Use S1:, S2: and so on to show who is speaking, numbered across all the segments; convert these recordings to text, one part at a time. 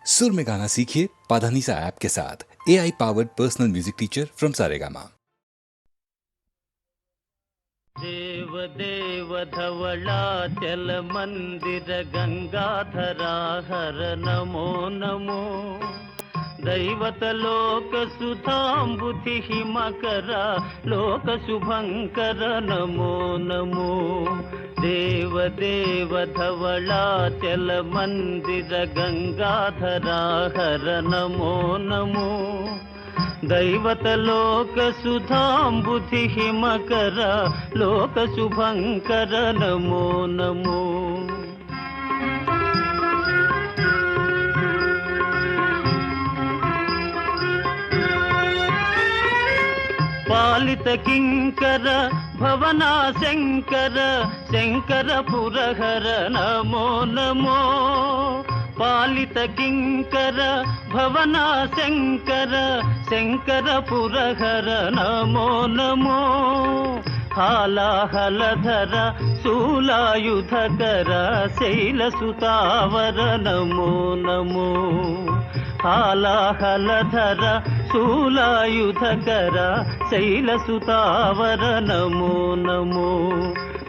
S1: सुर में गाना सीखिए पाधानीसा ऐप के साथ। AI powered personal music teacher from Saregama.
S2: देव देव धवलाचल मंदिर गंगाधरा हर नमो नमो। दैवत लोक सुधांबुधि हिमकर लोक शुभंकर नमो नमो। देव देव धवलाचल मंदिर गंगाधरा हर नमो नमो। दैवत लोक सुधांबुधि हिमकर लोक शुभंकर नमो नमो। पालित किंकर भवना शंकर शंकर पुरहर नमो नमो। पालित किंकर भवना शंकर शंकर पुरहर नमो नमो। हालाहलधर शूलायुधकर शैलसुतावर नमो नमो। हालाहलधर शूलायुधकर शैलसुतावर नमो नमो।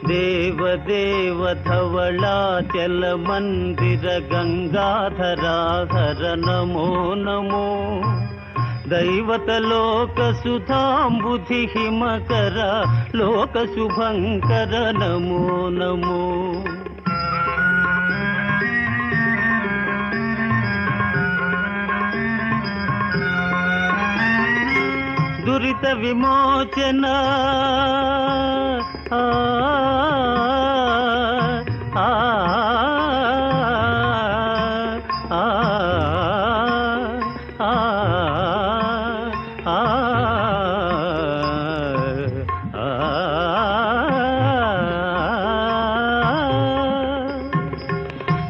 S2: देव देव धवलाचल मंदिर गंगाधरा हर नमो नमो। दैवत लोक सुधांबुधि हिमकर लोक शुभंकर नमो नमो। दुरित विमोचन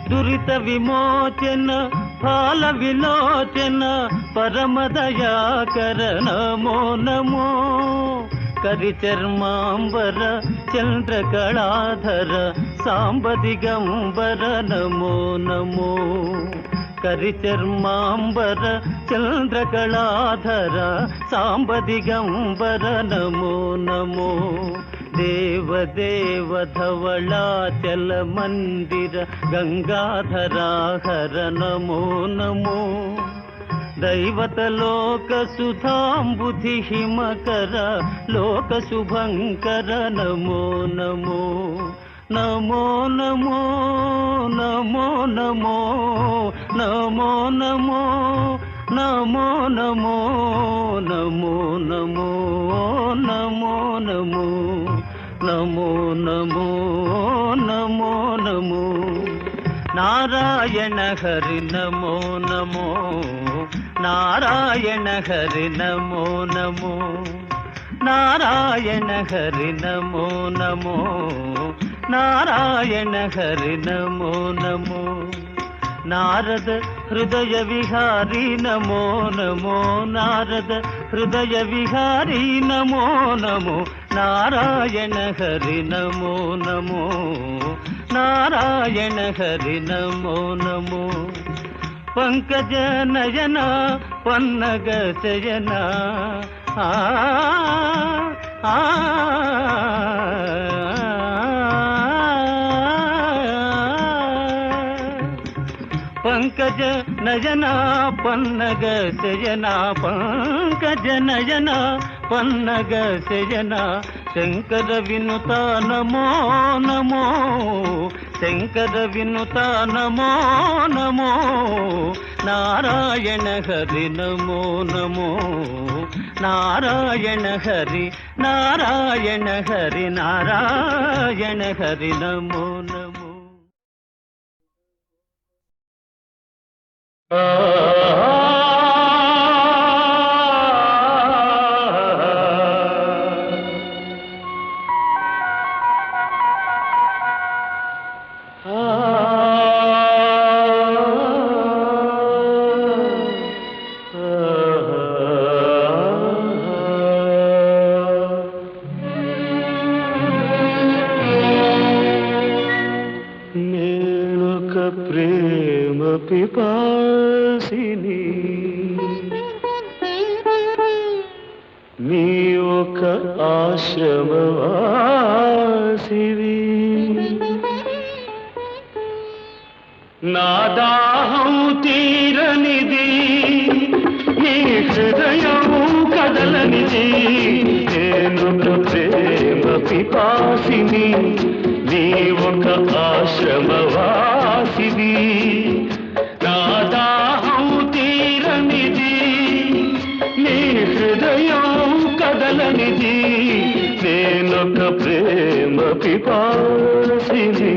S2: दुरित विमोचन फाल विलोचन परम दयाकर नमो नमो। करिचर्मांबर चंद्रकलाधर सांब दिगंबर नमो नमो। करिचर्मांबर चंद्रकलाधर सांब दिगंबर नमो नमो। देव देव धवलाचल मंदिर गंगाधरा हर नमो नमो। दैवत लोक सुधांबुधि हिमकर लोक शुभंकर नमो नमो। नमो नमो नमो नमो नमो नमो नमो नमो नमो नमो नमो नमो नमो नमो नमो नमो। नारायण हरि नमो नमो। नारायण हरि नमो नमो। नारायण हरि नमो नमो। नारायण हरि नमो नमो। नारद हृदय विहारी नमो नमो। नारद हृदय विहारी नमो नमो। नारायण हरि नमो नमो। नारायण हरि नमो नमो। पंकज नयन पन्नग शयन पंकज नयना पन्नग शयना। पंकज नयना पन्नग शयना। शंकर विनुता नमो नमो। शंकर विनुता नमो नमो। नारायण हरि नमो नमो। नारायण हरि नारायण हरि नारायण हरि नमो नमो।
S3: प्रेम पिपासा నీ ఒక ఆశ్రమవాసివి నా దాహం తీరనిది నీ హృదయం కదలనిది నేను ప్రేమ పిపాసిని నీ ఒక ఆశ్రమవాసివి నా దాహం తీరనిది నీ హృదయం కదలనిది నేనొక ప్రేమ పిపాసిని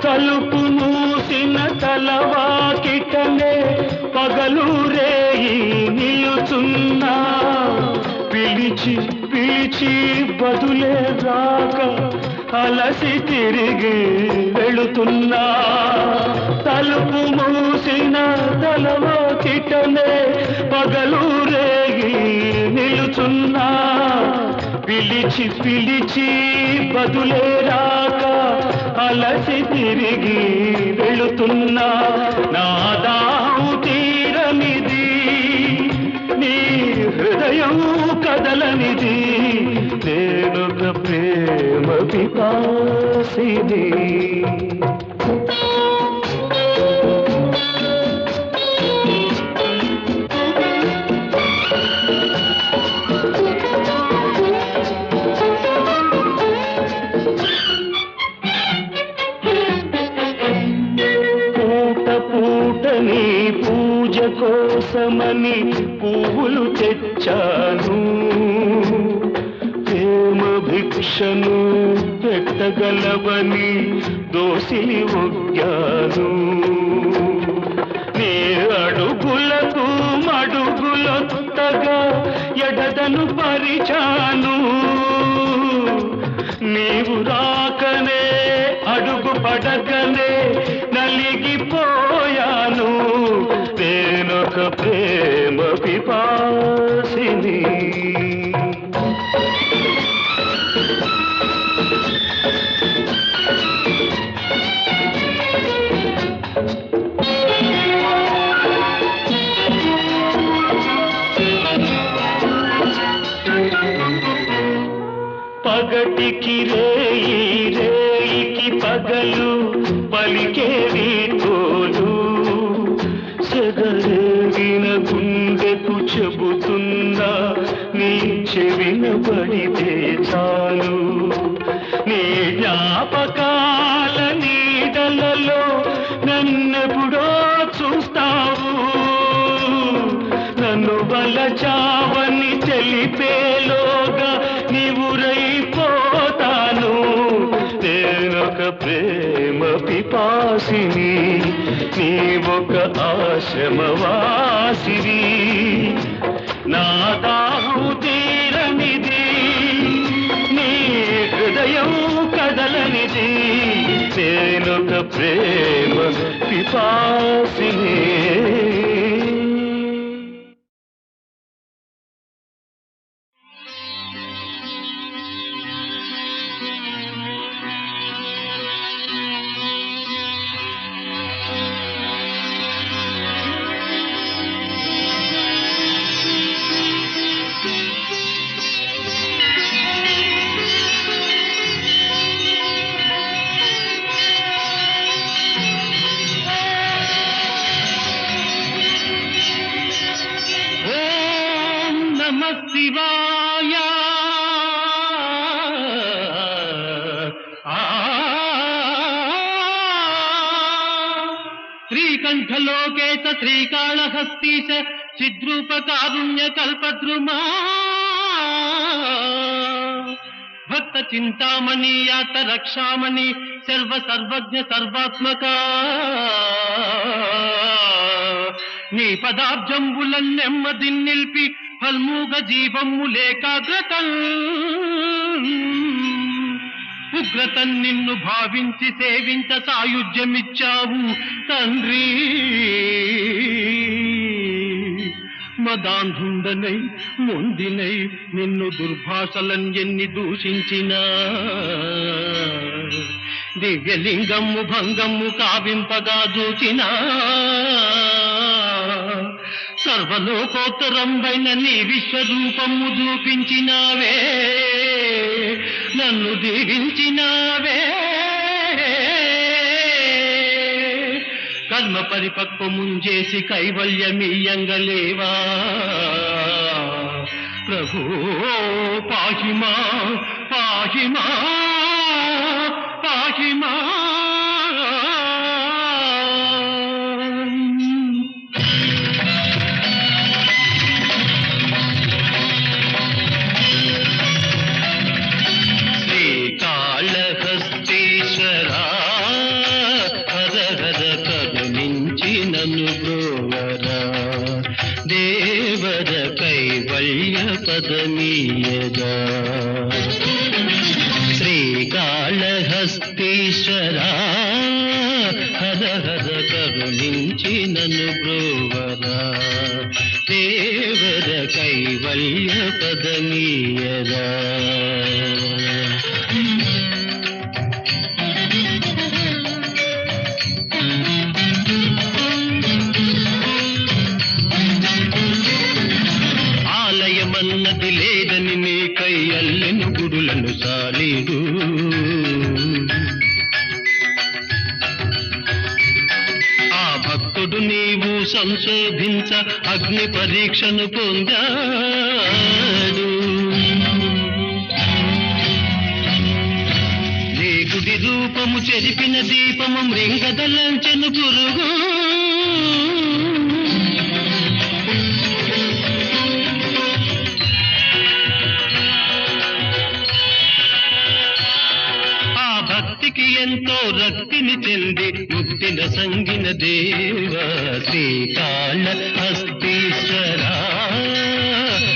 S3: తలుపు మూసిన తలవాకిటనే పగలు రేయి నిలుచున్నా పిలిచి పిలిచి బదులే రాక అలసి తిరిగి వెళుతున్నా తలుపు మూసిన తలవాకిటనే పగలు రేయి నిలుచున్నా పిలిచి పిలిచి బదులే రాక అలసి తిరిగి వెళుతున్నా నా దాహం తీరనిది నీ హృదయం కదలనిది నేనొక ప్రేమ పిపాసిని పూటని పూజ కోసమని పువ్వులు తెచ్చాను ప్రేమ భిక్షను పెట్టగలవని దోసిలి ఒగ్గాను నీ అడుగులకు మడుగులొత్తగా ఎడదను పరిచాను నీవు రాకనే అడుగు పడగనే నలిగిపోయాను నేనొక ప్రేమ పిపాసిని పగటికి రేయి రేయికి పగలు పలికేవి తోలు సెగరేగిన గుండెకు చెబుతున్నా నీ చెవిన పడితే చాలు నీ జ్ఞాపకాల నీడలలో నన్నెప్పుడో చూస్తావు నన్ను వలచావని తెలిపేలోగా నీవురైపోతాను నేనొక ప్రేమ పిపాసిని నీ ఒక ఆశ్రమవాసివి నా దాహం తీరనిది నీ హృదయం కదలనిది నేనొక ప్రేమ పిపాసిని శివాయ శ్రీకంఠలోకేశ శ్రీకాళహస్తీశ చిద్రూపకారుణ్య కల్పద్రుమా భక్త చింతామణి యాత రక్షామణి సర్వ సర్వజ్ఞ సర్వాత్మక నీ పదాబ్జంబులన్ నెమ్మది నిల్పి ఫల్మూగ జీవమ్ము లేకాగ్రతం ఉగ్రత నిన్ను భావించి సేవించ సాయుధ్యమిచ్చావు తండ్రి. మదాంధుండనై మొండినై నిన్ను దుర్భాషలన్యన్ని దూషించినా, దివ్యలింగము భంగము కావింపగా చూచినా, సర్వలోకోత్తరంబైన నీ విశ్వరూపము చూపించినావే, నన్ను దీవించినావే. కర్మ పరిపక్వముంజేసి కైవల్యమీయంగలేవా ప్రభో. పాహిమా పాహిమా పాహిమా. శ్రీకాళహస్తీశ్వరా హర హర కరుణించి నన్ను బ్రోవరా, దేవర కైవల్య పదమీయగా. శ్రీకాళహస్తీశ్వరా హర హర కరుణించి నన్ను బ్రోవరా, దేవర కైవల్య పదమీయగా. ఆలయమన్నది లేదని నీకై అల్లెను గుడులను సాలీడు, ఆ భక్తుడు నీవు సంశోధించ అగ్ని పరీక్షను పొందాడు. నీ గుడి రూపము చెరిపిన దీపము మృంగదలంచెను పురుగు, భక్తికి ఎంతో రక్తిని చెంది ముక్తిన సంగిన దేవ. శ్రీకాళహస్తీశ్వరా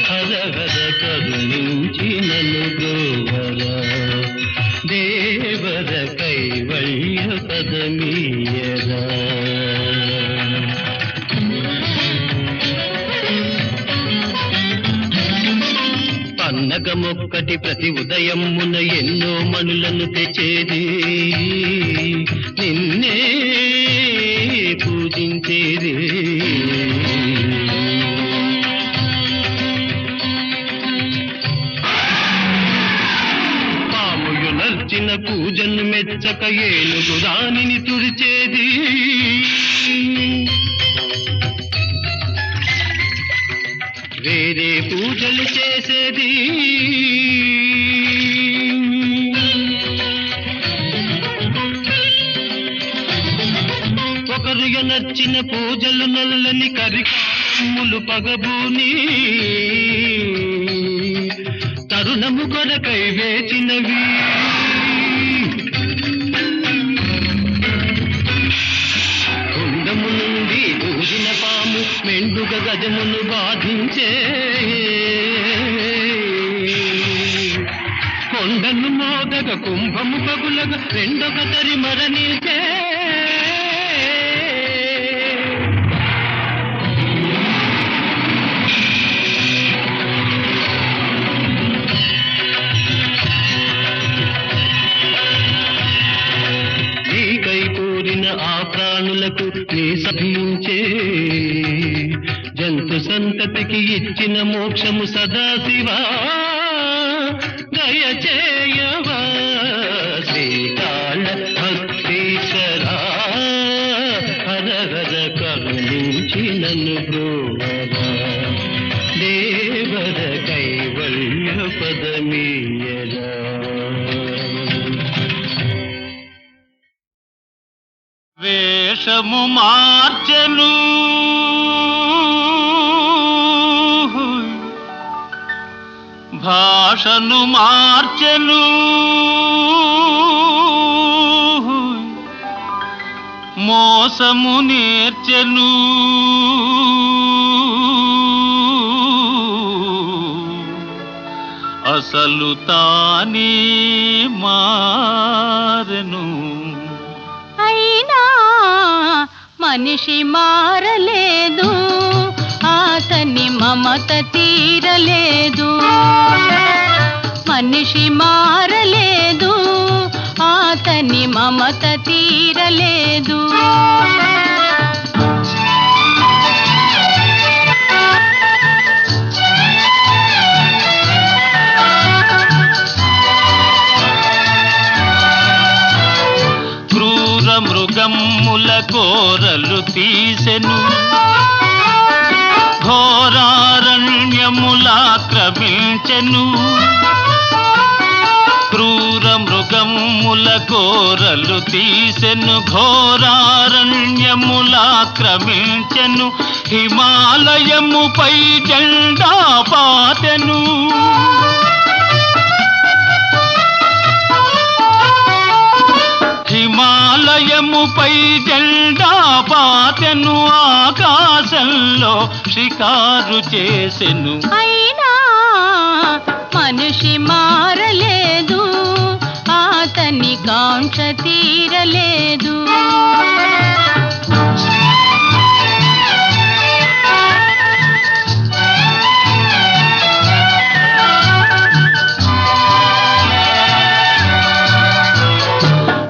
S3: హర హర కరుణించి నన్ను బ్రోవరా, దేవర కైవల్య పదమీయరా. పన్నగమొక్కటి ప్రతి ఉదయమున ఎన్నో మణులను తెచ్చేది, నిన్నే పూజించేది. పాముయు నర్చిన పూజను మెచ్చక ఏనుగు రాణిని తుడిచేది, వేరే పూజలు చేసేది. ఒకరు నచ్చిన పూజలు నల్లని కరికాములు పగబూని, తరుణము కొరకై వేచినవి. కుండము నుండి దూరిన పాము మెండుగ గజమును బాధించే, కొండను మోదగ కుంభము పగులగ రెండొక తరి మరణించే. నీకై కోరిన ఆ ప్రాణులకు నీ సభించే, జంతు సంతతికి ఇచ్చిన మోక్షము సదాశివా దయచేయవా. శ్రీకాళహస్తీశ్వరా హర హర కరుణించి నన్ను బ్రోవరా, దేవర కైవల్య పదమీయరా. వేషము మార్చెను భాషను మార్చెను, మోసము నేర్చెను, అసలు తానే మారెను.
S4: అయినా మనిషి మారలేదు, అతని మమత తీరలేదు. మనిషి మారలేదు, అతని మమత తీరలేదు.
S3: క్రూర మృగమ్ముల కోరలు తీసెను, ఘోరారణ్యములాక్రమించెను. క్రూర మృగమ్ముల కోరలు తీసెను, ఘోరారణ్యములాక్రమించెను. హిమాలయముపై జెండా పాతెను. హిమాలయముపై జెండా పాతెను, ఆకాశంలో షికారు చేసెను.
S4: అయినా మనిషి మారలేదు, అతని కాంక్ష తీరలేదు.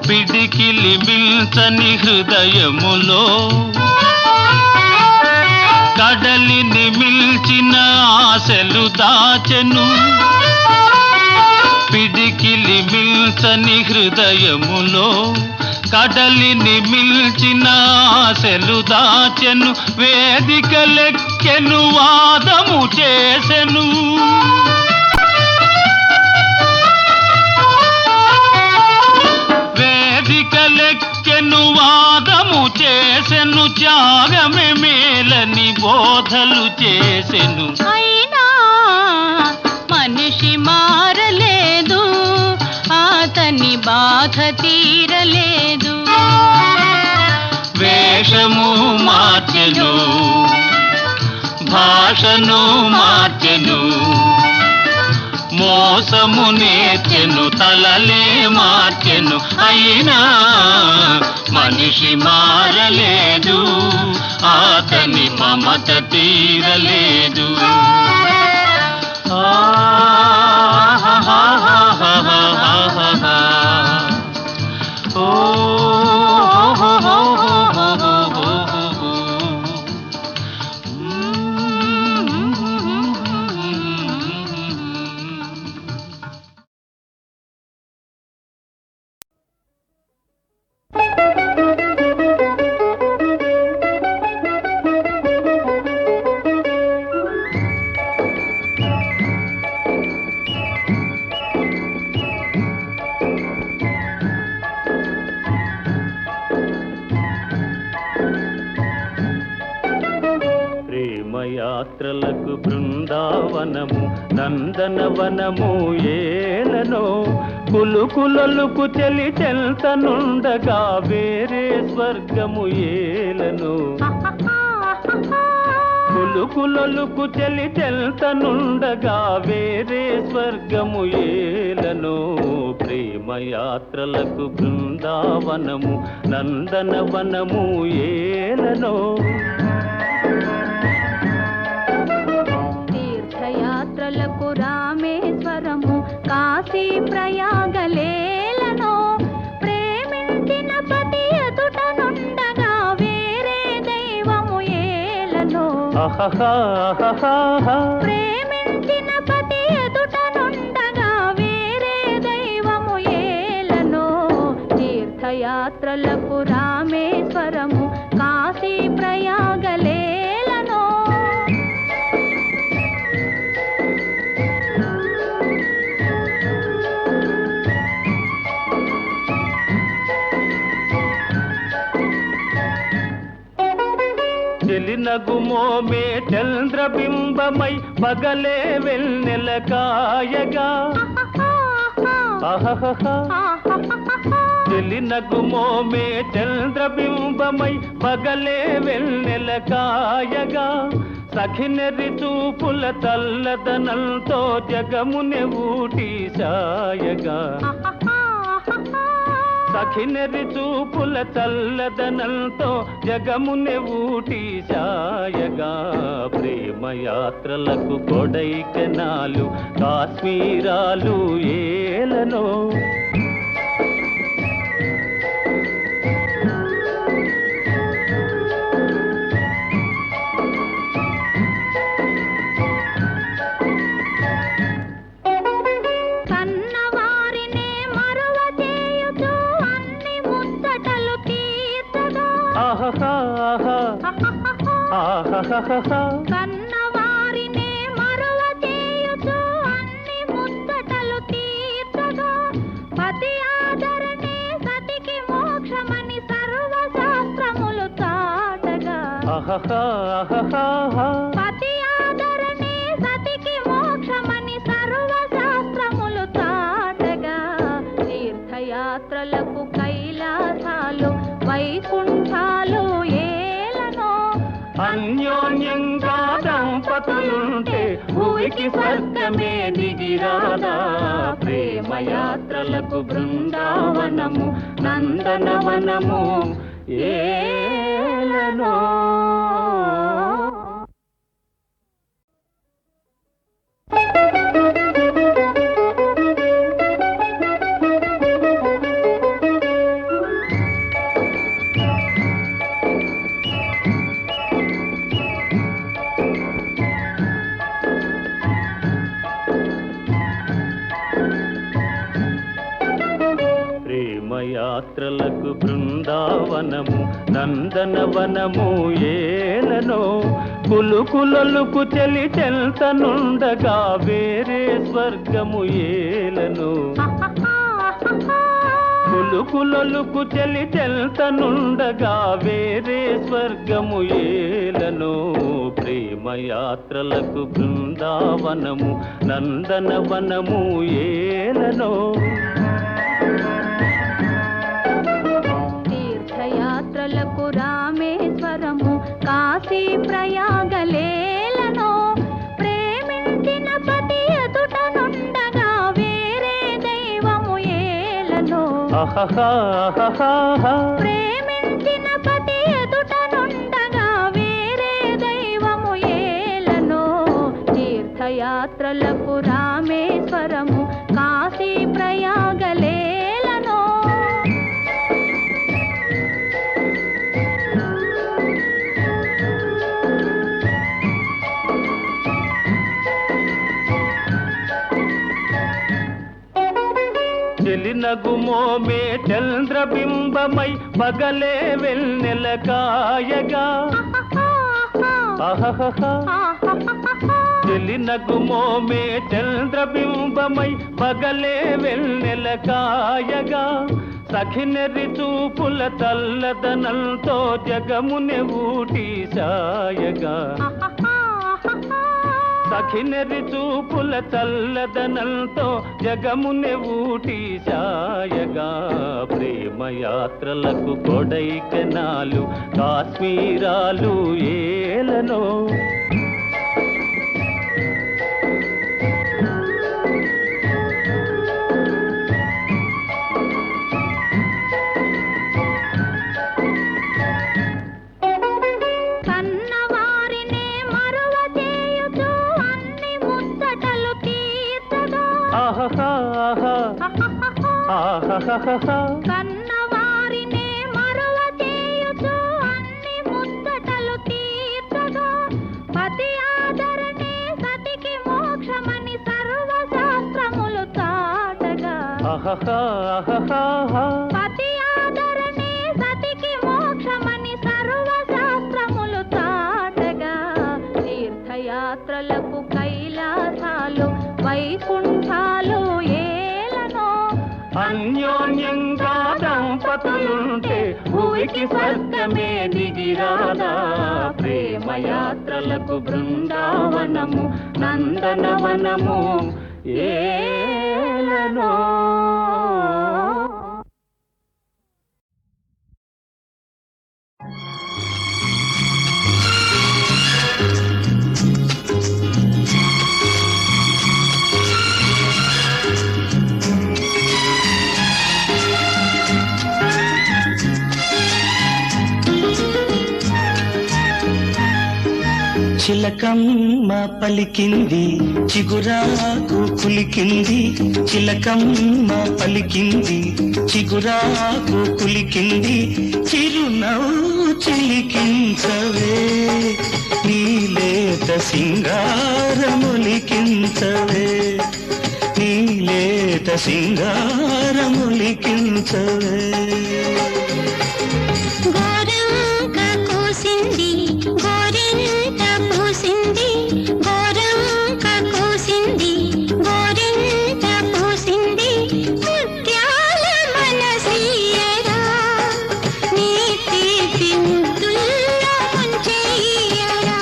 S3: పిడికిలి మిల్చని హృదయములో కడలిని మిల్చిన ఆశలు దాచెను. పిడికిలి మిల్చని హృదయములో కడలిని మిల్చిన ఆశలు దాచెను. వేదికలెక్కెను, వాదము చేసెను. వేదికలెక్కెను, వాదము చేసెను. త్యాగమే మేలని బోధలు చేసెను.
S4: అయినా మనిషి మారలేదు, అతని బాధ తీరలేదు.
S3: వేషము మార్చెను, భాషను మార్చెను. మోసము నేర్చెను, తలలే మార్చెను. అయినా మనిషి మారలేదు, అతని మమత తీరలేదు.
S2: యాత్రలకు బృందావనము నందనవనము ఏలనో, కులుకులలుకు చెలి చెల్తనుండగా వేరే స్వర్గము ఏలనో. కులుకులలుకు చెలి చెల్తనుండగా వేరే స్వర్గము ఏలనో. ప్రేమయాత్రలకు బృందావనము నందనవనము ఏలనో.
S4: తీర్థయాత్రలకు రామేశ్వరము కాశీ ప్రయాగలేలనో. ప్రేమించిన పతి ఎదుట నుండగా వేరే దైవము ఏలనో. ప్రేమించిన పతి ఎదుట నుండగా వేరే దైవము ఏలనో. తీర్థయాత్రలకు రామేశ్వరము కాశీ ప్రయాగలేలనో.
S2: చెలినగుమోమే చంద్రబింబమై పగలే వెన్నెల కాయగా. చెలినగుమోమే చంద్రబింబమై పగలే వెన్నెల కాయగా. సఖినెర్రి చూపుల తల్లదనంతో జగమునే ఊటి సాయగా సఖినెర్రి చూపుల చల్లదనంతో జగమునే ఊటి సాయగా ప్రేమయాత్రలకు కొడైకెనాలు కాశ్మీరాలు ఏలనో
S4: కన్నవారినే మరువ చేయుచు అన్ని ముచ్చటలు తీర్చగా పతి ఆదరణే సతికి మోక్షమని సర్వశాస్త్రములు చాటగా పతి ఆదరణే సతికి మోక్షమని సర్వశాస్త్రములు చాటగా తీర్థయాత్రలకు కైలాసాలు వైకుంఠాలు
S2: అన్యోన్యంగా దంపతులుంటే భూమికి స్వర్గమే దిగిరాదా ప్రేమయాత్రలకు బృందావనము నందనవనము ఏలనో యాత్రలకు బృందావనము నందనవనము ఏలనో కులుకులొలుకు చెలి చెల్తనుండగా వేరే స్వర్గము ఏలనో కులుకులొలుకు చెలి చెల్తనుండగా వేరే స్వర్గము ఏలనో ప్రేమయాత్రలకు బృందావనము నందనవనము ఏలనో
S4: తీర్థయాత్రలకు రామేశ్వరము కాశీ ప్రయాగలేలనో ప్రేమించిన పతి ఎదుటనుండగా వేరే దైవము ఏలనో ప్రేమించిన పతి ఎదుటనుండగా వేరే దైవము ఏలనో తీర్థయాత్రలకు రామేశ్వరము కాశీ ప్రయాగలేలనో
S2: చెలినగుమోమే చంద్రబింబమై పగలే వెన్నెల కాయగా చెలినగుమోమే చంద్రబింబమై పగలే వెన్నెల కాయగా సఖినెర్రి చూపుల తల్లదనంతో జగమునే ఊటి సాయగా సఖినెర్రి చూపుల చల్లదనంతో జగమునే ఊటి సాయగా ప్రేమయాత్రలకు కొడైకెనాలు కాశ్మీరాలు ఏలనో
S4: కన్నవారినే మరువ చేయుచు అన్ని ముచ్చటలు తీర్చగా పతి ఆదరణే సతికి మోక్షమని సర్వశాస్త్రములు చాటగా పతి ఆదరణే సతికి మోక్షమని సర్వశాస్త్రములు చాటగా తీర్థయాత్రలకు కైలాసాలు వైకుంఠాలు
S2: అన్యోన్యంగా దంపతులుంటే భూమికి స్వర్గమే దిగిరాదా ప్రేమయాత్రలకు బృందావనము నందనవనము ఏలనో
S3: చిలకమ్మ పలికింది చిగురాకు కులికింది, చిలకమ్మ పలికింది చిగురాకు కులికింది, చిరునవ్వు చిలికించవే నీలేత సింగారములికించవే, నీలేత సింగారములికించవే.
S4: గోరంక కోసింది గోరింట పూసింది, గోరంక కోసింది గోరింట పూసింది, ముత్యాల మనసీయరా నీ తీపి ముద్దుల్లో ముంచెయ్యరా,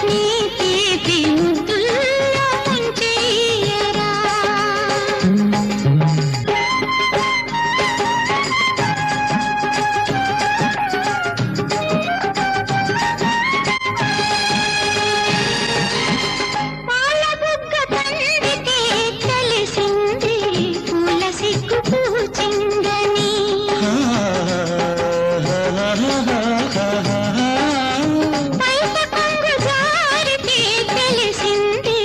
S4: నీ తీపి ముద్దుల్లో ముంచెయ్యరా. పాల బుగ్గ తండ్రితే తెలిసింది పూల సిగ్గు పూచిందని, బయట కొంగు జారితే తెలిసింది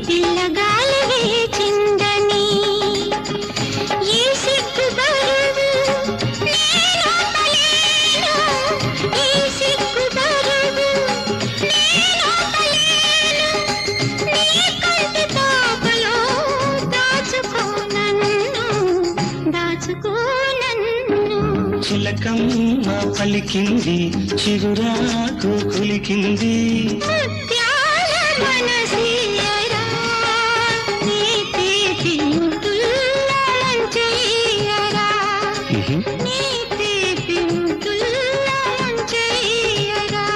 S4: పిల్లగాలి వేచిందని, ఈ సిగ్గు బరువు నేనోపలేను, ఈ సిగ్గు బరువు నేనోపలేను, నీ కంటి తాపలో దాచుకో నన్ను, దాచుకో నన్ను.
S3: చిలకమ్మ పలికింది చిగురాకు కులికింది,
S4: ముత్యాల మనసీయరా నీ తీపి ముద్దుల్లో ముంచెయ్యరా, నీ తీపి ముద్దుల్లో ముంచెయ్యరా.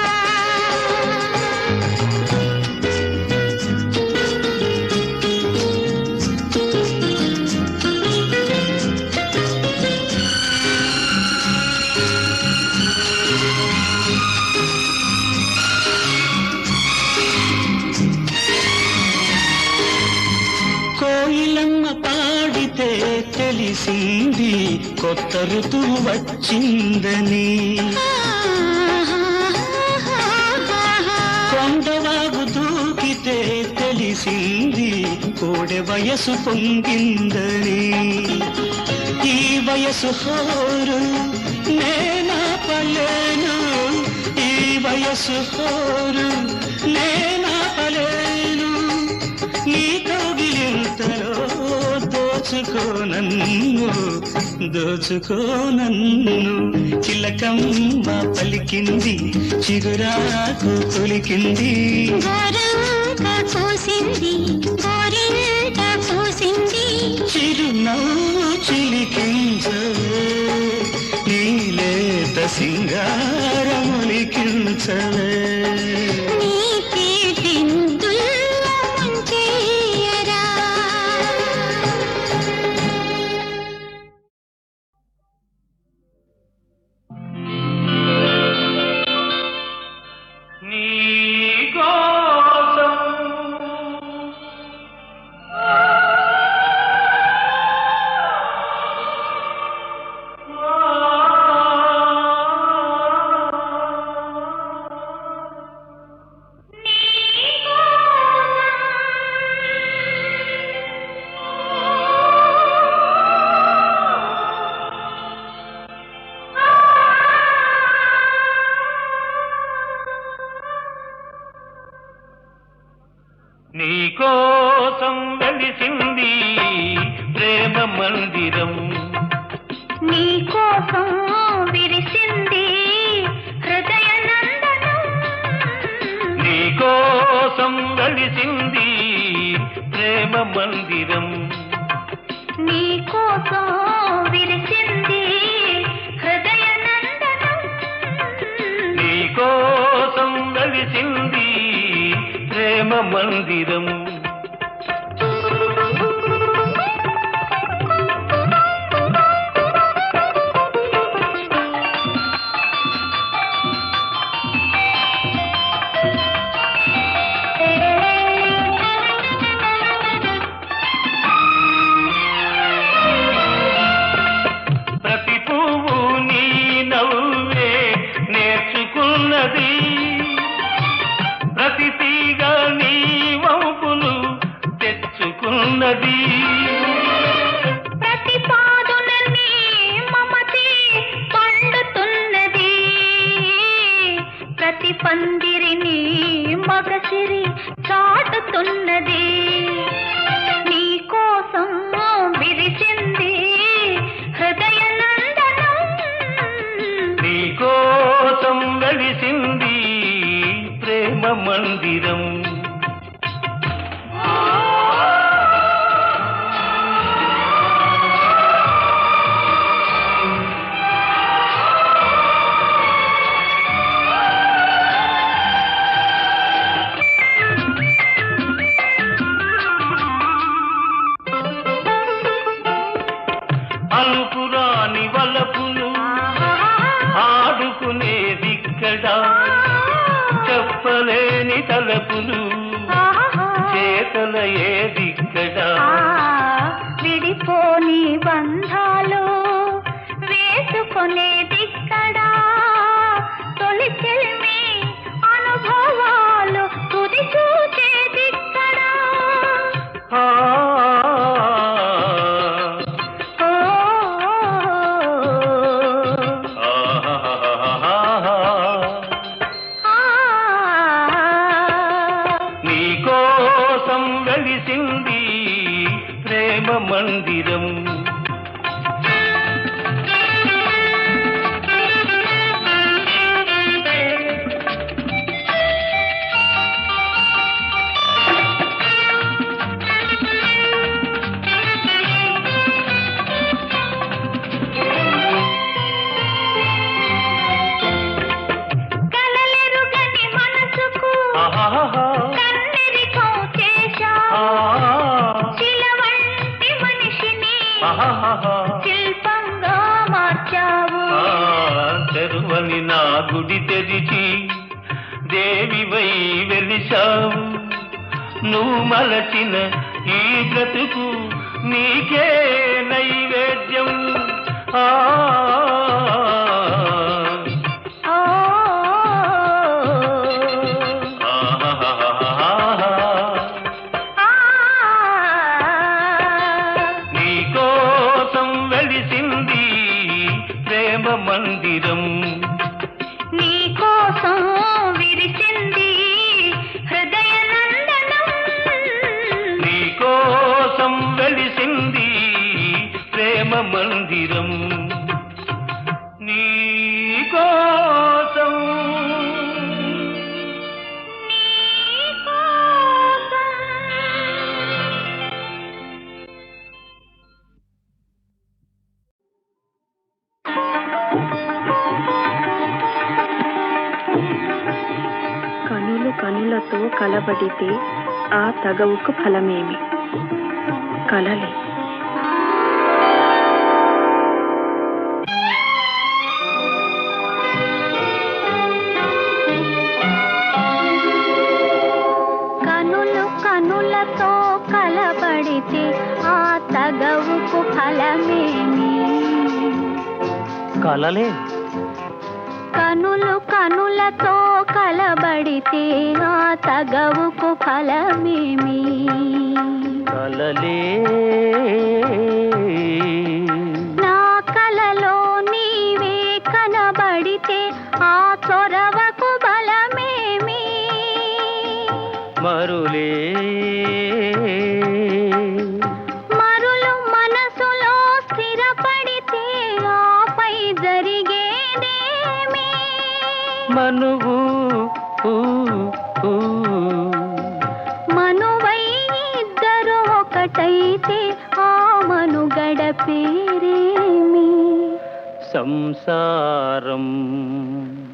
S3: కోయిలమ్మ పాడితే తెలిసింది కొత్త ఋతువు వచ్చిందని, కొండవాగు దూకితే తెలిసింది కోడె వయసు పొంగిందని, ఈ వయసు హోరు నేనాపలేను, ఈ వయసు హోరు నేనాపలేను, నీ కౌగిలింతలో దోచుకో నన్ను, దోచుకో నన్ను. చిలకమ్మ పలికింది చిగురాకు కులికింది,
S4: గోరంక కోసింది గోరింట పూసింది,
S3: చిరునవ్వు చిలికించవే నీలేత సింగారములికించవే.
S4: నీ తీపి ముద్దుల్లో ముంచెయ్యరా.
S2: నీ కోసం నీకోసం వెలిసింది ప్రేమ మందిరం,
S4: నీకోసం విరిసింది హృదయ నందనం,
S2: నీకోసం వెలిసింది ప్రేమ మందిరం,
S4: నీకోసం విరిసింది హృదయ నందనం,
S2: నీకోసం వెలిసింది ప్రేమ మందిరం. ప్రతి పువ్వు నీ నవ్వే నేర్చుకున్నది, ప్రతి
S4: మట్టి పందిరిని మగసిరి చాటుతున్నది నీ కోసం విరిసింది హృదయ నందనం
S2: నీ కోసం వెలిసింది ప్రేమ మందిరం అలుపురాని వలపులు ఆడుకునేదిక్కడ చెప్పలేని తలపులు చేతల ఏదిక్కడ
S4: విడిపోని బంధాలు వేసుకునేదిక్కడా తొలి చెల్మి అనుభవాలు తుది చూచేదిక్కడా
S2: నీ కోసం వెలిసింది ప్రేమ మందిరం
S4: కలలెరుగని మనసుకు కన్నెరికం చేశావు శిలవంటి మనిషిని శిల్పంగా మార్చావు
S2: తెరువని నా గుడి తెరిచి దేవివై వెలిశావు నువ్వు మలచిన ఈ బ్రతుకు నీకే నైవేద్యం నీ కోసం వెలిసింది ప్రేమ మందిరం
S4: నీ కోసం విరిసింది హృదయ నందనం
S2: నీ కోసం వెలిసింది ప్రేమ మందిరం నీ కోసం
S5: కనులు కనులతో కలబడితే ఆ తగవుకు ఫలమేమి కలలే
S4: కనులు కనులతో కలబడితే ఆ తగవుకు ఫలమేమి
S2: కలలే
S4: కనులు కనులతో కలబడితే ఆ తగవుకు ఫలమేమి
S2: కలలే
S4: నా కలలో నీవే కనబడితే ఆ చొరవకు బలమేమి
S2: మరులే
S4: మరులు మనసులో స్థిరపడితే ఆపై జరిగేదేమి
S2: మనువు
S4: మనువై ఇద్దరు ఒకటైతే ఆ మనుగడ పేరేమి
S2: సంసారం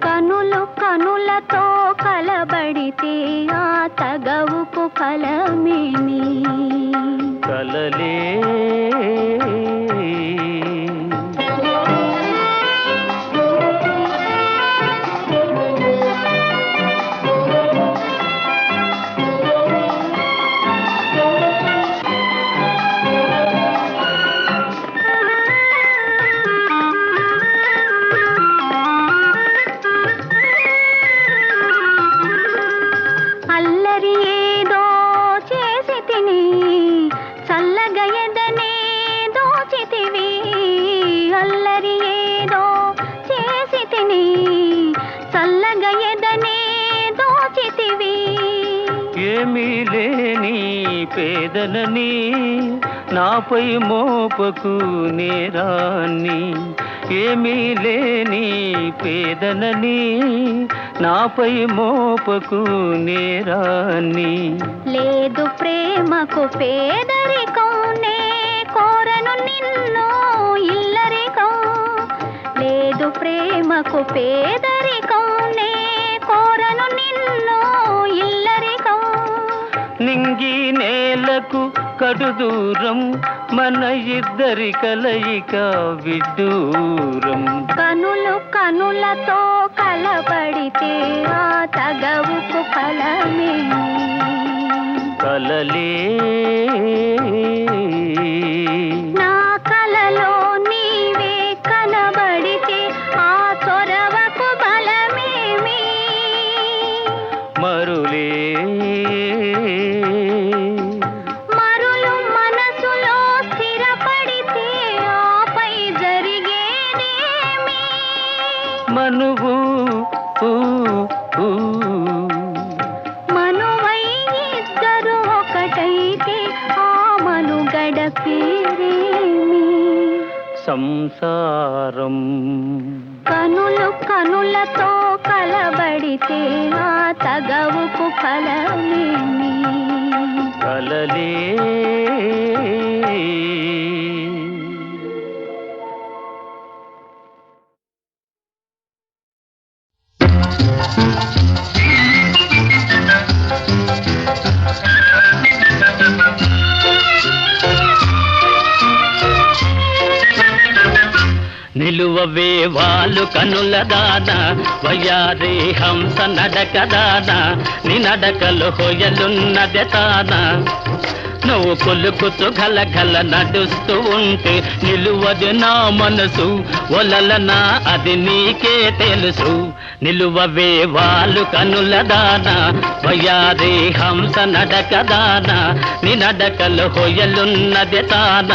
S4: కనులు కనులతో కలబడితే ఆ తగవుకు ఫలమేమి
S2: కలలే
S4: అల్లరి ఏదో చేసి తిని చల్లగయదనే దోచితివి
S2: ఏమీ లేని పేదనని నాపై మోపకు నేరాన్ని. ఏమీ లేని పేదనని నాపై మోపకు నేరాన్ని.
S4: లేదు ప్రేమకు పేదరికం, నే కోరను నిన్ను ఇల్లరికం. లేదు ప్రేమకు పేదరికం, నే కోరను నిన్ను ఇల్లరికం.
S2: నింగి నేలకు కడు దూరం, మన ఇద్దరి కలయిక విడ్డూరం.
S4: కనులు కనులతో కలబడితే ఆ తగవుకు ఫలమేమి.
S2: కలలే
S4: నా కలలో నీవే కనబడితే ఆ చొరవకు బలమేమి.
S2: మరులే
S4: మరులు మనసులో స్థిరపడితే ఆపై జరిగేదేమి.
S2: మనువు
S4: మనువై ఇద్దరు ఒకటైతే ఆ మనుగడ పేరేమి.
S2: సంసారం.
S4: కనులు కనులతో కలబడితే ఆ తగవుకు ఫలమేమి.
S2: కలలే నిలువవే వాళ్ళు కనుల దాన, వయ్యారి హంస నడక దాన, నీ నడకలు హొయలున్నదే తాన. నువ్వు కొలుకుతూ గలగల నడుస్తూ ఉంటే నిలువది నా మనసు, ఒలలనా అది నీకే తెలుసు. నిలువవే వాళ్ళు కనుల దాన, వయ్యారి హంస నడక దాన, నీ నడకలు హొయలున్నదే తాన.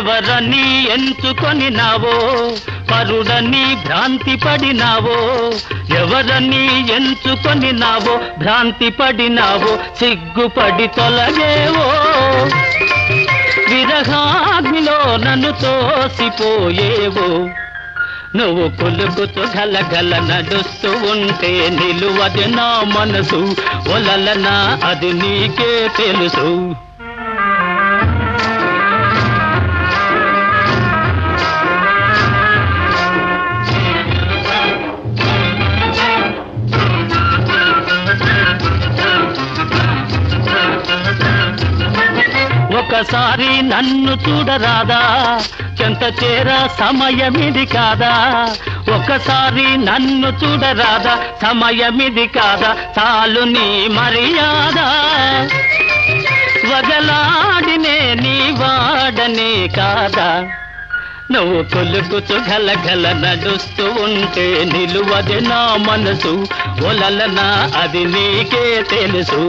S2: ఎవరని ఎంచుకొని నావో, పరుడని భ్రాంతి పడినావో. ఎవరని ఎంచుకొని నావో, భ్రాంతి పడినావో, సిగ్గుపడి తొలగేవో. విరహాగ్నిలో నన్ను తోసిపోయేవో. నువ్వు కొలుకుతూ గలగల నడుస్తూ ఉంటే నిలువది నా మనసు, ఒలలనా అది నీకే తెలుసు. ఒకసారి నన్ను చూడరాదా, చెంత చేర సమయమిది కాదా. ఒకసారి నన్ను చూడరాదా, సమయమిది కాదా. చాలు నీ మర్యాద, వగలాడినే నీ వాడనే కాదా. నువ్వు కొలుకుతూ గలగల నడుస్తూ ఉంటే నిలువది నా మనసు, ఒలలనా అది నీకే తెలుసు.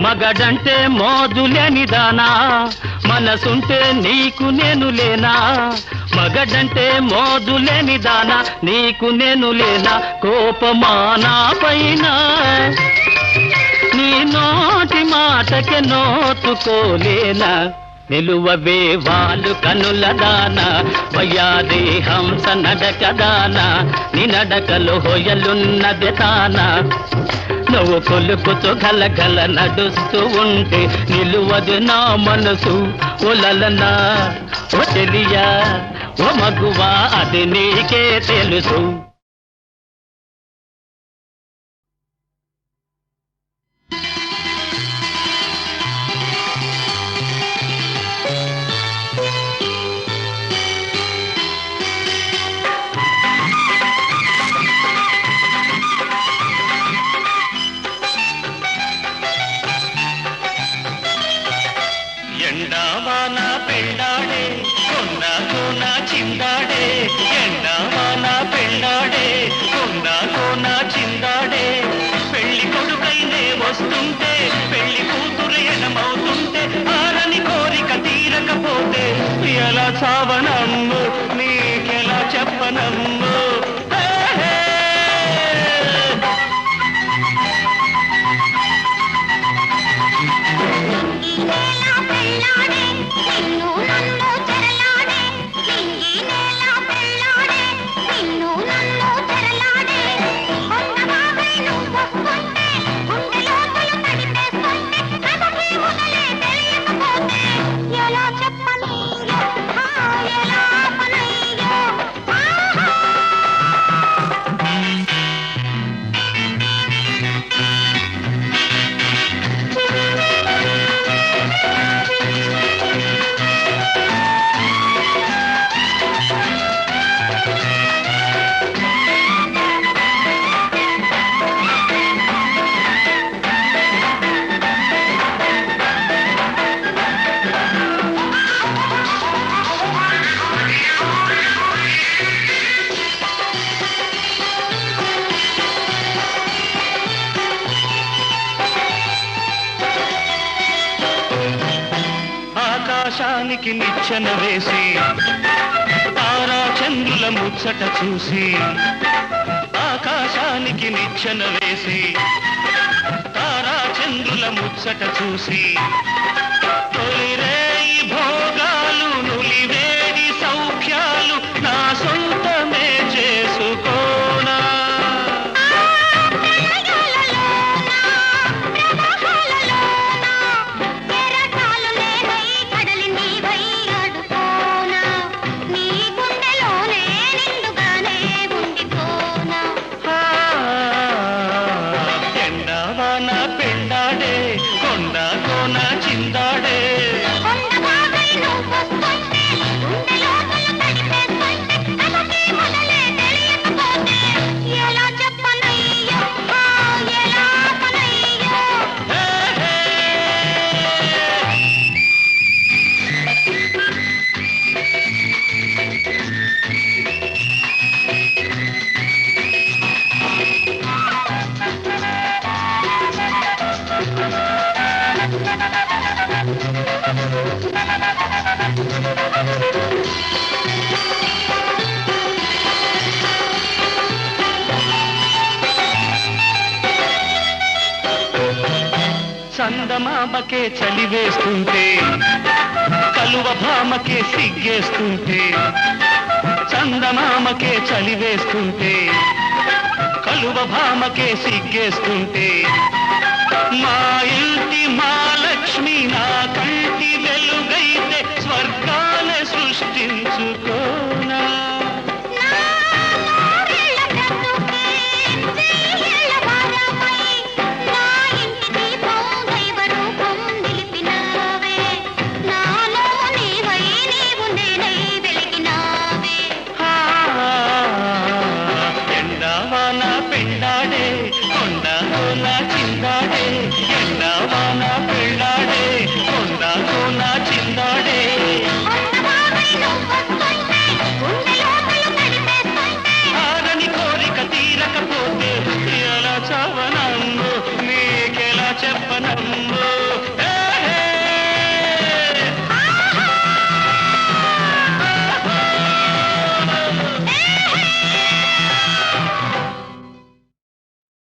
S2: మగడంటే మోజులేని దానా, మనసుంటే నీకు నేను లేనా. మగడంటే మోజులేని దానా, నీకు నేను లేనా. కోపమా నా పైన, నీ నోటి మాటకే నోచుకోలేనా. నిలువవే వాళ్ళు కనుల దాన, వయ్యారి హంస నడక దాన, నీ నడకలు హొయలున్నది తాన. నువ్వు కొలుకుతూ గలగల నడుస్తూ ఉంటే నిలువది నా మనసు, ఒలలనా ఓ చెలియా ఓ మగువా అది నీకే తెలుసు.
S3: ఎలా చావనమ్ము నీకెలా చెప్పనమ్ము హే, హే. ఆకాశానికి నిచ్చెన వేసి తారా చంద్రుల ముచ్చట చూసి ఆకాశానికి నిచ్చెన వేసి తారా చంద్రుల ముచ్చట చూసి తొలిరేయి భోగాలు నులివేడి సౌఖ్యాలు నా సొంతమే చేసుకోనా పెండాడే కొండ కోన చిందాడే చందమామకే చలి వేస్తుంటే కలువ భామకే సిగ్గేస్తుంటే చందమామకే చలి వేస్తుంటే కలువ భామకే సిగ్గేస్తుంటే మా ఇంటి మా లక్ష్మి నా కంటి వెలుగైతే స్వర్గాల సృష్టించుకోనా ఎండావాన పెండాడే